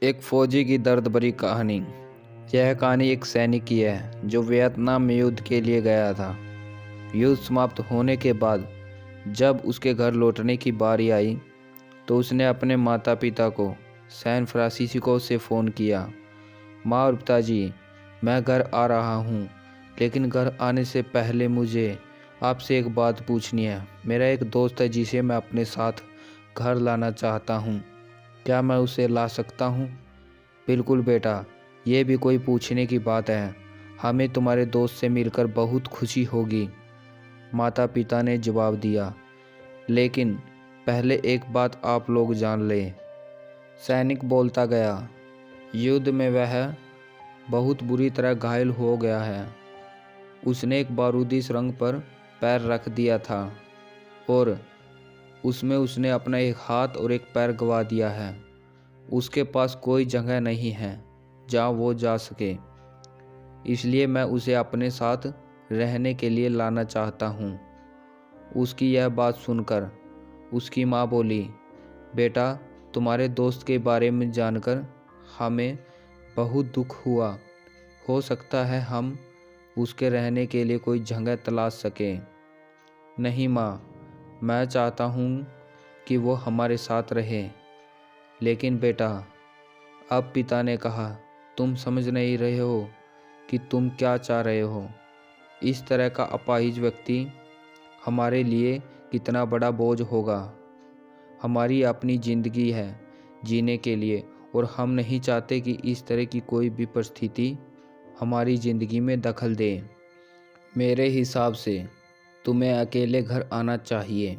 एक फौजी की दर्द भरी कहानी। यह कहानी एक सैनिक की है जो वियतनाम में युद्ध के लिए गया था। युद्ध समाप्त होने के बाद जब उसके घर लौटने की बारी आई तो उसने अपने माता पिता को सैन फ्रांसिस्को से फ़ोन किया। माँ और पिताजी, मैं घर आ रहा हूँ, लेकिन घर आने से पहले मुझे आपसे एक बात पूछनी है। मेरा एक दोस्त है जिसे मैं अपने साथ घर लाना चाहता हूँ। क्या मैं उसे ला सकता हूँ? बिल्कुल बेटा, ये भी कोई पूछने की बात है। हमें तुम्हारे दोस्त से मिलकर बहुत खुशी होगी, माता पिता ने जवाब दिया। लेकिन पहले एक बात आप लोग जान लें, सैनिक बोलता गया। युद्ध में वह बहुत बुरी तरह घायल हो गया है। उसने एक बारूदी सुरंग पर पैर रख दिया था और उसमें उसने अपना एक हाथ और एक पैर गंवा दिया है। उसके पास कोई जगह नहीं है जहाँ वो जा सके, इसलिए मैं उसे अपने साथ रहने के लिए लाना चाहता हूँ। उसकी यह बात सुनकर उसकी माँ बोली, बेटा, तुम्हारे दोस्त के बारे में जानकर हमें बहुत दुख हुआ। हो सकता है हम उसके रहने के लिए कोई जगह तलाश सकें। नहीं माँ, मैं चाहता हूँ कि वो हमारे साथ रहे। लेकिन बेटा, अब पिता ने कहा, तुम समझ नहीं रहे हो कि तुम क्या चाह रहे हो। इस तरह का अपाहिज व्यक्ति हमारे लिए कितना बड़ा बोझ होगा। हमारी अपनी ज़िंदगी है जीने के लिए और हम नहीं चाहते कि इस तरह की कोई भी परिस्थिति हमारी ज़िंदगी में दखल दे। मेरे हिसाब से तुम्हें अकेले घर आना चाहिए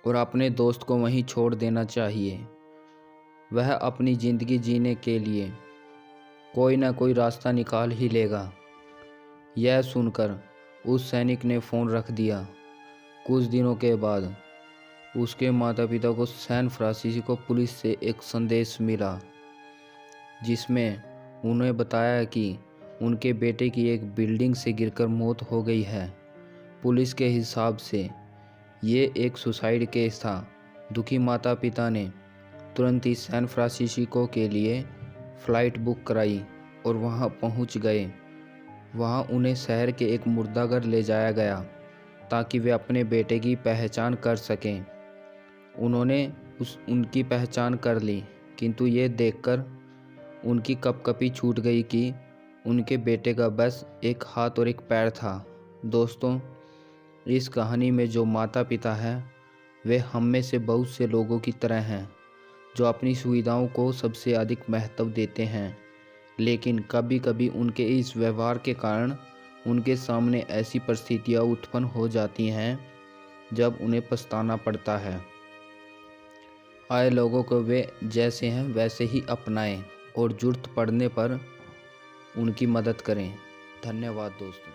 और अपने दोस्त को वहीं छोड़ देना चाहिए। वह अपनी ज़िंदगी जीने के लिए कोई ना कोई रास्ता निकाल ही लेगा। यह सुनकर उस सैनिक ने फ़ोन रख दिया। कुछ दिनों के बाद उसके माता पिता को सैन फ्रांसिस्को पुलिस से एक संदेश मिला, जिसमें उन्हें बताया कि उनके बेटे की एक बिल्डिंग से गिरकर मौत हो गई है। पुलिस के हिसाब से ये एक सुसाइड केस था। दुखी माता पिता ने तुरंत ही सैन फ्रांसिस्को के लिए फ़्लाइट बुक कराई और वहां पहुंच गए। वहां उन्हें शहर के एक मुर्दाघर ले जाया गया ताकि वे अपने बेटे की पहचान कर सकें। उन्होंने उनकी पहचान कर ली, किंतु ये देखकर उनकी कपकपी छूट गई कि उनके बेटे का बस एक हाथ और एक पैर था। दोस्तों, इस कहानी में जो माता पिता हैं वे हम में से बहुत से लोगों की तरह हैं जो अपनी सुविधाओं को सबसे अधिक महत्व देते हैं, लेकिन कभी कभी उनके इस व्यवहार के कारण उनके सामने ऐसी परिस्थितियां उत्पन्न हो जाती हैं जब उन्हें पछताना पड़ता है। आए लोगों को वे जैसे हैं वैसे ही अपनाएं और ज़रूरत पड़ने पर उनकी मदद करें। धन्यवाद दोस्तों।